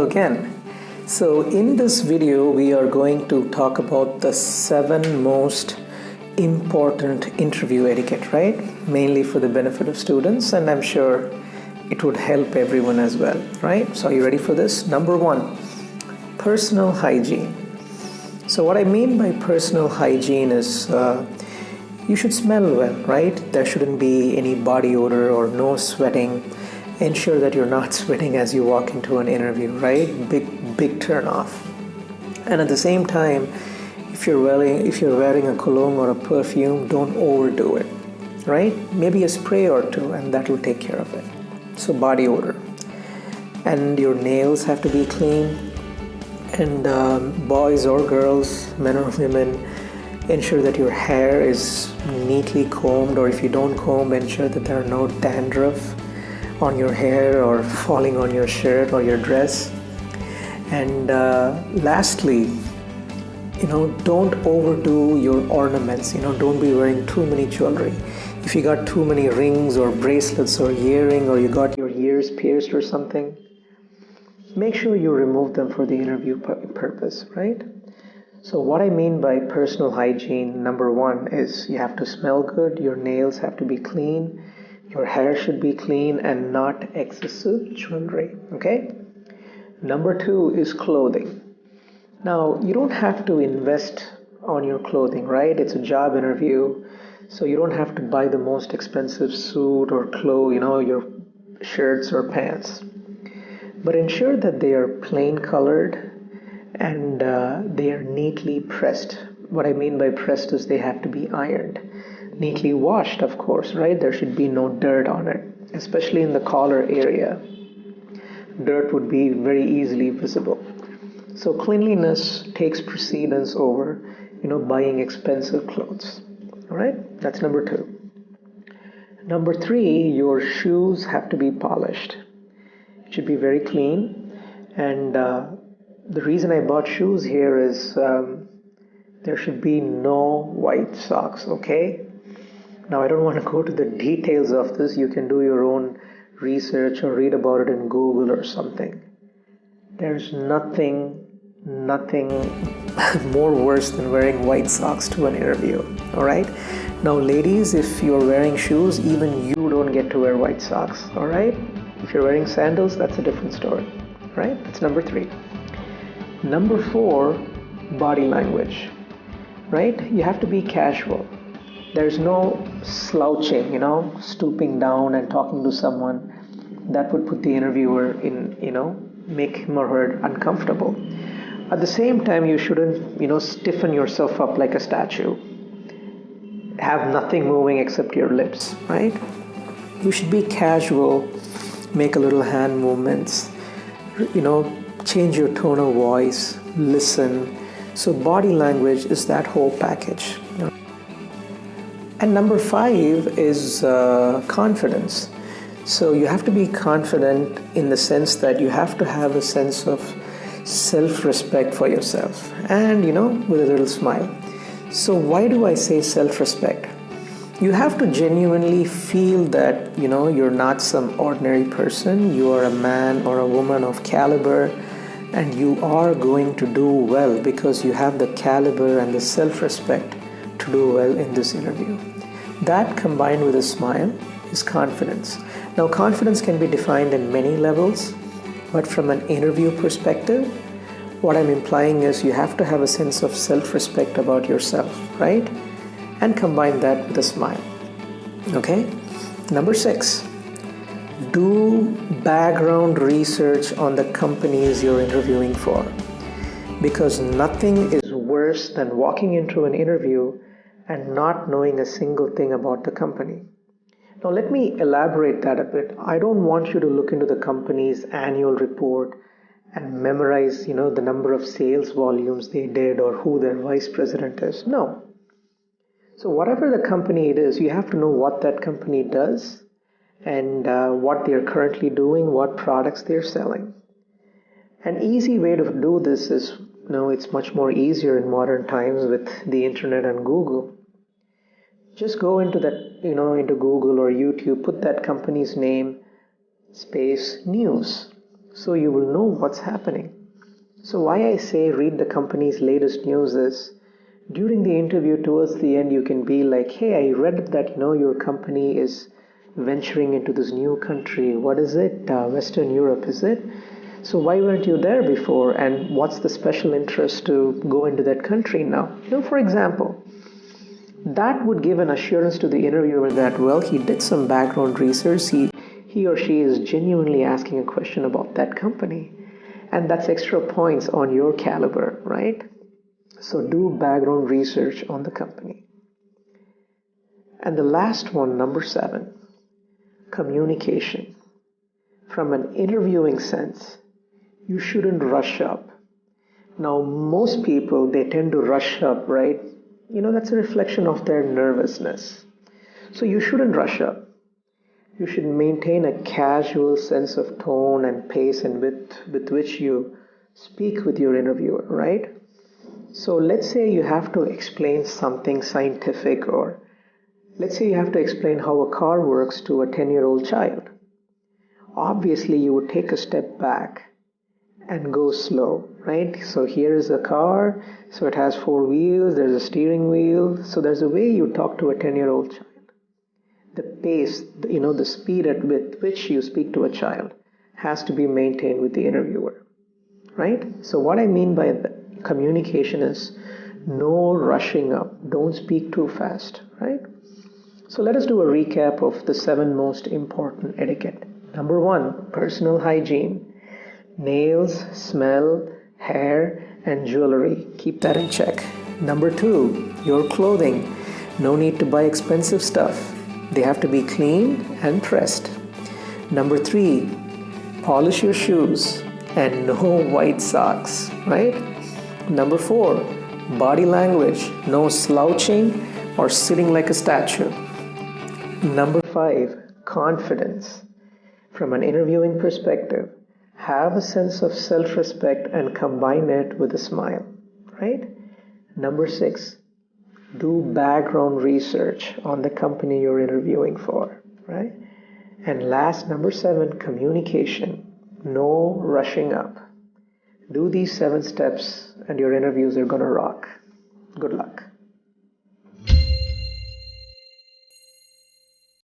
again. So in this video, we are going to talk about the 7 most important interview etiquette, right? Mainly for the benefit of students, and I'm sure it would help everyone as well, right? So are you ready for this? Number 1, personal hygiene. So what I mean by personal hygiene is you should smell well, right? There shouldn't be any body odor or no sweating. Ensure that you're not sweating as you walk into an interview, right? Big turn off. And at the same time, if you're wearing a cologne or a perfume, don't overdo it, right? Maybe a spray or two, and that will take care of it. So body odor. And your nails have to be clean. And boys or girls, men or women, ensure that your hair is neatly combed, or if you don't comb, ensure that there are no dandruff on your hair or falling on your shirt or your dress. And lastly, don't overdo your ornaments. Don't be wearing too many jewelry. If you got too many rings or bracelets or earring, or you got your ears pierced or something, make sure you remove them for the interview purpose, right? So what I mean by personal hygiene, number 1 is you have to smell good, your nails have to be clean, your hair should be clean and not excessive jewelry, okay? Number 2 is clothing. Now, you don't have to invest on your clothing, right? It's a job interview, so you don't have to buy the most expensive suit or your shirts or pants. But ensure that they are plain colored and they are neatly pressed. What I mean by pressed is they have to be ironed. Neatly washed, of course, right? There should be no dirt on it, especially in the collar area. Dirt would be very easily visible. So cleanliness takes precedence over, buying expensive clothes. All right, that's number 2. Number 3, your shoes have to be polished. It should be very clean. And the reason I bought shoes here is there should be no white socks, okay? Now, I don't want to go to the details of this. You can do your own research or read about it in Google or something. There's nothing more worse than wearing white socks to an interview, all right? Now, ladies, if you're wearing shoes, even you don't get to wear white socks, all right? If you're wearing sandals, that's a different story, right? That's number 3. Number 4, body language, right? You have to be casual. There's no slouching, stooping down and talking to someone. That would put the interviewer in, make him or her uncomfortable. At the same time, you shouldn't, stiffen yourself up like a statue. Have nothing moving except your lips, right? You should be casual, make a little hand movements, change your tone of voice, listen. So body language is that whole package. And number 5 is confidence. So you have to be confident in the sense that you have to have a sense of self-respect for yourself and, with a little smile. So why do I say self-respect? You have to genuinely feel that, you're not some ordinary person. You are a man or a woman of caliber, and you are going to do well because you have the caliber and the self-respect to do well in this interview. That combined with a smile is confidence. Now, confidence can be defined in many levels, but from an interview perspective, what I'm implying is you have to have a sense of self-respect about yourself, right? And combine that with a smile. Okay? Number 6, do background research on the companies you're interviewing for, because nothing is worse than walking into an interview and not knowing a single thing about the company. Now, let me elaborate that a bit. I don't want you to look into the company's annual report and memorize, the number of sales volumes they did or who their vice president is. No. So whatever the company it is, you have to know what that company does and what they're currently doing, what products they're selling. An easy way to do this is, it's much more easier in modern times with the internet and Google. Just go into that, into Google or YouTube, put that company's name, space, news. so you will know what's happening. So why I say read the company's latest news is, during the interview towards the end, you can be like, hey, I read that your company is venturing into this new country. What is it? Western Europe, is it? So why weren't you there before? And what's the special interest to go into that country now? For example, that would give an assurance to the interviewer that, well, he did some background research. He or she is genuinely asking a question about that company. And that's extra points on your caliber, right? So do background research on the company. And the last one, number 7, communication. From an interviewing sense, you shouldn't rush up. Now, most people, they tend to rush up, right? That's a reflection of their nervousness. So you shouldn't rush up. You should maintain a casual sense of tone and pace and with which you speak with your interviewer, right? So let's say you have to explain something scientific, or let's say you have to explain how a car works to a 10-year-old child. Obviously, you would take a step back and go slow, right? So here is a car, so it has 4 wheels, there's a steering wheel, so there's a way you talk to a 10-year-old child. The pace, the speed at which you speak to a child has to be maintained with the interviewer, right? So what I mean by the communication is no rushing up. Don't speak too fast, right? So let us do a recap of the 7 most important etiquette. Number 1, personal hygiene. Nails, smell, hair, and jewelry. Keep that in check. Number 2, your clothing. No need to buy expensive stuff. They have to be clean and pressed. Number 3, polish your shoes and no white socks, right? Number 4, body language. No slouching or sitting like a statue. Number 5, confidence. From an interviewing perspective, have a sense of self-respect and combine it with a smile, right? Number 6, do background research on the company you're interviewing for, right? And last, number 7, communication. No rushing up. Do these 7 steps and your interviews are gonna rock. Good luck.